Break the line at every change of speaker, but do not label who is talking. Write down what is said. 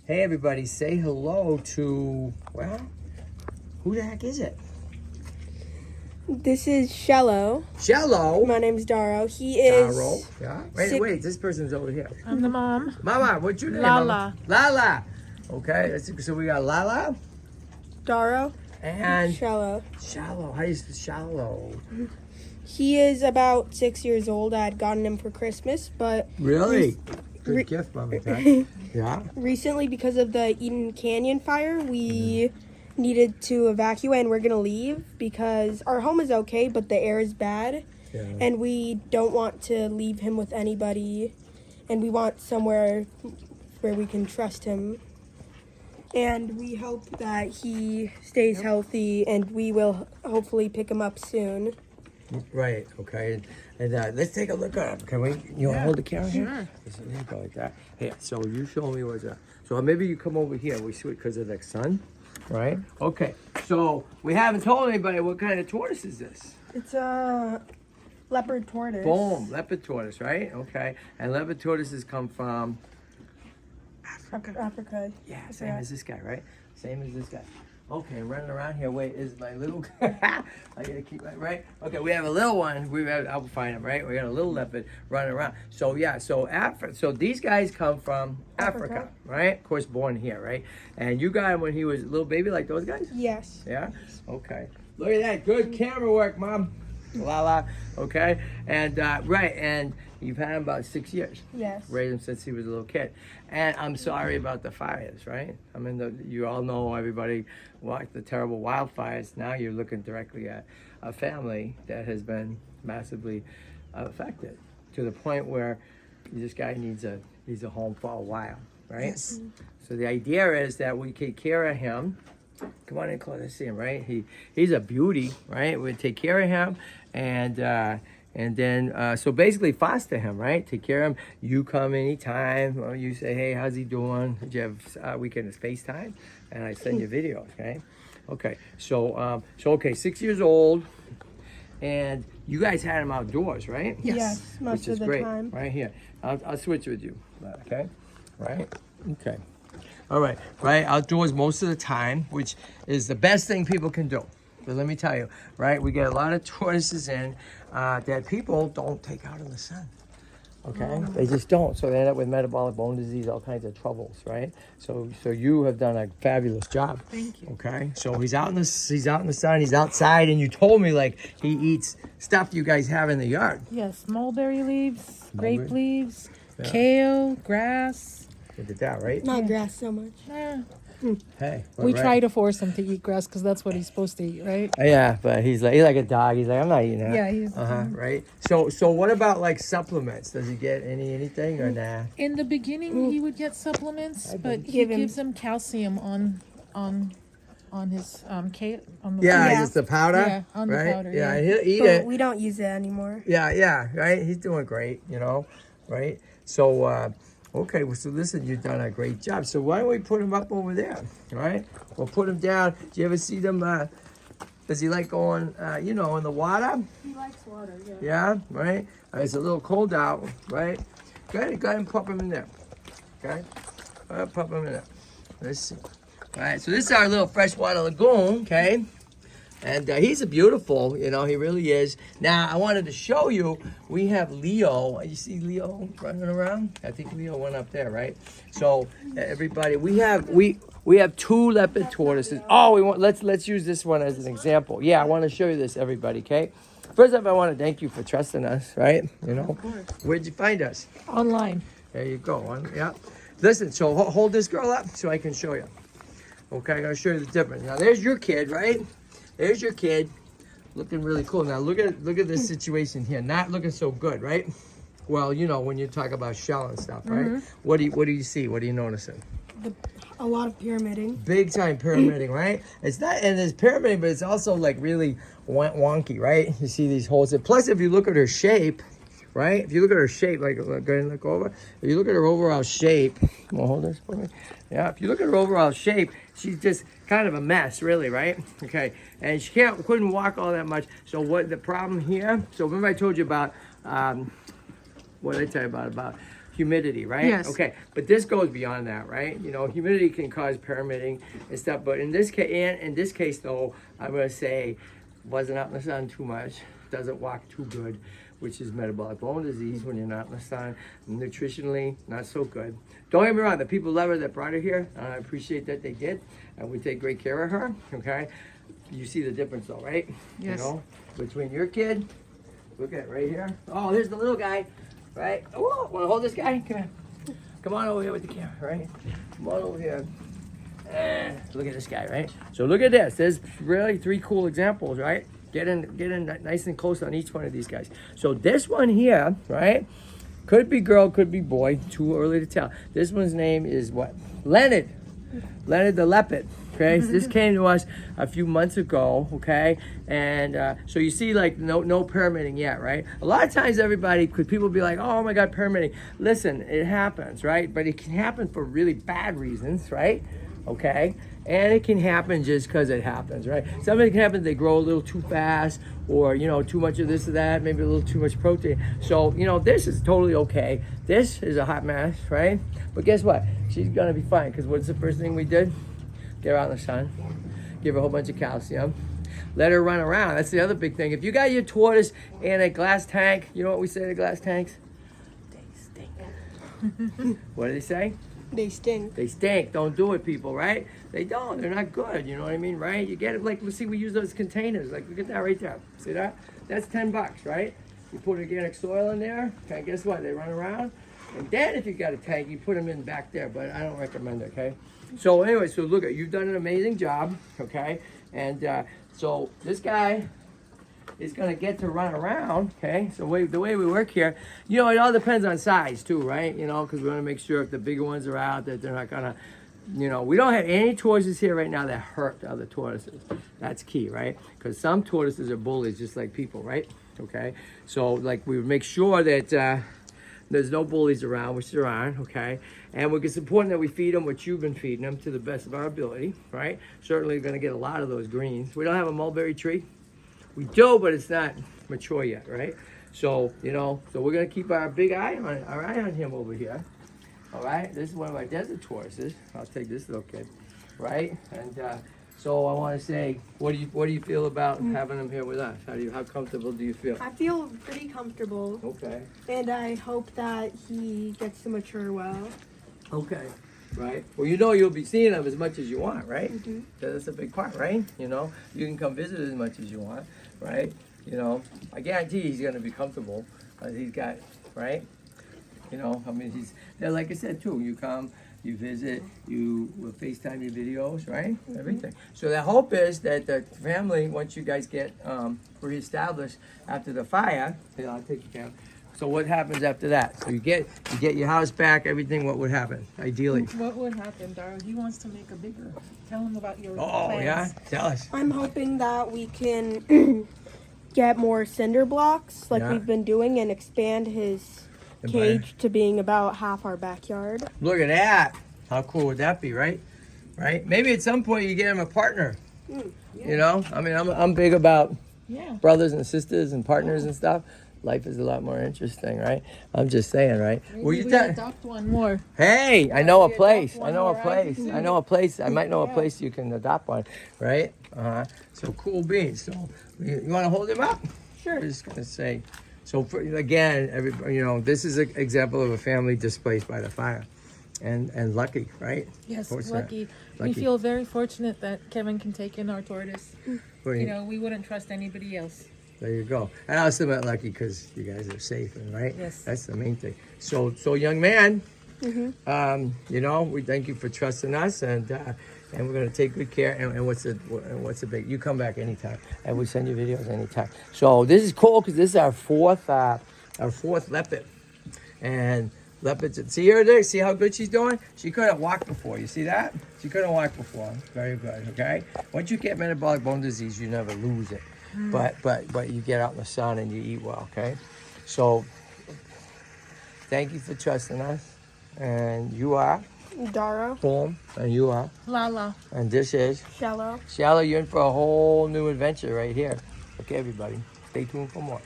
Hey, everybody, say hello to, well, who the heck is it?
This is Shello.
Shello.
My name's Daro. He is...
Daro. Yeah. Wait, this person's over here.
I'm the mom.
Mama, what's your name?
Lala.
Mama? Lala. Okay, so we got Lala
Daro.
and
Shello.
Shallow. How do you spell Shallow?
He is about 6 years old. I had gotten him for Christmas, but
Really?
Re-
Good gift, Mama. Dad. Yeah.
recently, because of the Eden Canyon fire, we needed to evacuate and we're going to leave because our home is okay, but the air is bad.
Yeah.
And we don't want to leave him with anybody, and we want somewhere where we can trust him. And we hope that he stays healthy, and we will hopefully pick him up soon.
Right. Okay. And let's take a look at him. Can we? You want to hold the camera here?
Sure.
So there you go, like that. Here. So you show me what's that. So maybe you come over here. We shoot because of the sun, right? Okay. So we haven't told anybody what kind of tortoise is this.
It's a leopard tortoise.
Boom, leopard tortoise, right? Okay. And leopard tortoises come from
Africa.
yeah, same as this guy, right? Same as this guy. Okay, running around here. Wait, is my little I gotta keep my right. Okay, we have a little one. I'll find him, right? We got a little leopard running around. So yeah, so these guys come from Africa, right? Of course, born here, right? And you got him when he was a little baby, like those guys?
Yes.
Yeah? Okay. Look at that. Good camera work, Mom. La la. Okay. And right, and you've had him about 6 years.
Yes.
Raised him since he was a little kid. And I'm sorry about the fires, right? I mean, you all know, everybody, what the terrible wildfires. Now you're looking directly at a family that has been massively affected to the point where this guy needs a home for a while, right?
Yes.
So the idea is that we take care of him. Come on in close to see him, right? He's a beauty, right? We take care of him, and then so basically foster him, right? Take care of him. You come anytime. Or you say, hey, how's he doing? Did you have weekend of FaceTime? And I send you videos, okay? Okay, so okay, 6 years old, and you guys had him outdoors, right?
Yes, most
Which
of
is
the
great.
time.
Right here. I'll switch with you, okay? Right? Okay. All right, right, outdoors most of the time, which is the best thing people can do. But let me tell you, right, we get a lot of tortoises in that people don't take out in the sun, okay? They just don't, so they end up with metabolic bone disease, all kinds of troubles, right? So you have done a fabulous job.
Thank you.
Okay, so he's out in the sun, he's outside, and you told me like he eats stuff you guys have in the yard.
Yes, mulberry leaves, grape
Mulberry?
leaves,
Yeah.
kale, grass.
Look at that, right?
Not grass so much.
Eh,
Hey,
we
right.
try to force him to eat grass because that's what he's supposed to eat, right?
Yeah, but he's like a dog. He's like, I'm not eating that.
Yeah, he's.
Right. So what about like supplements? Does he get anything or nah?
In the beginning, he would get supplements, but he
Give him-
gives him calcium on his kale. On the
Yeah,
Yeah.
just the powder.
Yeah, on the
right?
powder,
Yeah,
yeah.
he'll eat
But
it.
we don't use it anymore.
Yeah, right. He's doing great, right? So okay, well, so listen, you've done a great job. So why don't we put him up over there, all right? We'll put him down. Do you ever see them? Does he like going, in the water?
He likes water, yeah.
Yeah, right? It's a little cold out, right? Go ahead and pop him in there, okay? Pop him in there. Let's see. All right, so this is our little freshwater lagoon, okay? And he's a beautiful, he really is. Now, I wanted to show you, we have Leo. You see Leo running around? I think Leo went up there, right? So, everybody, we have 2 leopard tortoises. Oh, let's use this one as an example. Yeah, I want to show you this, everybody, okay? First off, I want to thank you for trusting us, right?
Of course.
Where'd you find us?
Online.
There you go. Yeah. Listen, so hold this girl up so I can show you. Okay, I'm going to show you the difference. Now, there's your kid, right? There's your kid, looking really cool. Now look at this situation here. Not looking so good, right? Well, when you talk about shell and stuff, right? What do you see? What are you noticing?
A lot of pyramiding.
Big time pyramiding, right? It's not, and it's pyramiding, but it's also like really wonky, right? You see these holes. Plus, if you look at her shape, right? If you look at her shape, like go ahead and look over. If you look at her overall shape, well, hold this for me. Yeah, if you look at her overall shape, she's just kind of a mess, really, right? Okay, and she couldn't walk all that much. So what the problem here? So remember I told you about what did I tell you about? humidity, right?
Yes.
Okay, but this goes beyond that, right? You know, humidity can cause permitting and stuff, but in this case, though, I'm gonna say wasn't out in the sun too much, doesn't walk too good, which is metabolic bone disease when you're not in the sun. Nutritionally, not so good. Don't get me wrong, the people love her that brought her here. I appreciate that they did, and we take great care of her, okay? You see the difference though, right?
Yes.
You know, between your kid, look at right here. Oh, here's the little guy, right? Oh, wanna hold this guy? Come here. Come on over here with the camera, right? Come on over here. Look at this guy, right? So look at this. There's really 3 cool examples, right? Get in nice and close on each one of these guys. So this one here, right? Could be girl, could be boy. Too early to tell. This one's name is what? Leonard. Leonard the Leopard. Okay, so this came to us a few months ago, okay? And so you see, like, no permitting yet, right? A lot of times everybody, could people be like, oh my God, permitting. Listen, it happens, right? But it can happen for really bad reasons, right? Okay, and it can happen just because it happens, right? Something can happen, they grow a little too fast, or, you know, too much of this or that, maybe a little too much protein. So, you know, this is totally okay. This is a hot mess, right? But guess what? She's gonna be fine, because what's the first thing we did? Get her out in the sun, give her a whole bunch of calcium, let her run around. That's the other big thing. If you got your tortoise in a glass tank, you know what we say to glass tanks? They stink. What do they say?
They stink.
They stink. Don't do it, people, right? They don't. They're not good. You know what I mean, right? You get it, like, let's see, we use those containers. Like, look at that right there. See that? That's $10, right? You put organic soil in there. Okay, guess what? They run around. And then if you got a tank, you put them in back there, but I don't recommend it, okay? So anyway, so look, you've done an amazing job, okay? And so this guy is gonna get to run around, okay? So the way we work here, you know, it all depends on size too, right? You know, because we wanna make sure if the bigger ones are out that they're not gonna, you know, we don't have any tortoises here right now that hurt other tortoises. That's key, right? Because some tortoises are bullies just like people, right? Okay, so like we would make sure that there's no bullies around, which there aren't, okay? And it's important that we feed them what you've been feeding them to the best of our ability, right? Certainly gonna get a lot of those greens. We don't have a mulberry tree. We do, but it's not mature yet, right? So, you know, so we're gonna keep our eye on him over here. All right, this is one of our desert tortoises. I'll take this little kid, right? And so I want to say, what do you feel about having him here with us? How comfortable do you feel?
I feel pretty comfortable.
Okay.
And I hope that he gets to mature well.
Okay. Right. Well, you know you'll be seeing him as much as you want, right?
Mm-hmm.
That's a big part, right? You know, you can come visit as much as you want, right? You know, I guarantee he's going to be comfortable. He's got, right? You know, I mean, like I said too, you come, you visit, you will FaceTime your videos, right?
Mm-hmm.
Everything. So the hope is that the family, once you guys get reestablished after the fire, here, I'll take you down. So what happens after that? So you get your house back, everything, what would happen, ideally?
What would happen, Darryl? He wants to make a bigger. Tell him about your
Oh,
plans.
yeah? Tell us.
I'm hoping that we can get more cinder blocks like
Yeah.
we've been doing and expand his cage to being about half our backyard.
Look at that. How cool would that be, right? Right? Maybe at some point you get him a partner.
Yeah.
You know? I mean, I'm big about
Yeah.
brothers and sisters and partners and stuff. Life is a lot more interesting, right? I'm just saying, right?
Maybe we adopt one more.
Hey, I know a
Maybe
place.
adopt
I
one
know a
more,
place.
right?
I know a place. I might know a
Yeah.
place you can adopt one, right? So cool beans. So you want to hold him up?
Sure.
I'm just gonna say. So again, everybody, you know, this is an example of a family displaced by the fire, and lucky, right?
Yes,
Fortunate.
lucky.
Lucky.
We feel very fortunate that Kevin can take in our tortoise.
Well,
You know, we wouldn't trust anybody else.
there you go. And I also meant lucky because you guys are safe, and right?
Yes.
That's the main thing. So young man,
Mm-hmm.
you know, we thank you for trusting us, and we're gonna take good care. And what's the big? You come back anytime, and we send you videos anytime. So this is cool because this is our fourth leopard, and leopards. See her there? See how good she's doing? She couldn't walk before. You see that? She couldn't walk before. Very good. Okay. Once you get metabolic bone disease, you never lose it. But you get out in the sun and you eat well. Okay. So thank you for trusting us, and you are
Dara,
Boom, and you are,
Lala.
and this is
Shallow.
Shallow. You're in for a whole new adventure right here. Okay, everybody, stay tuned for more.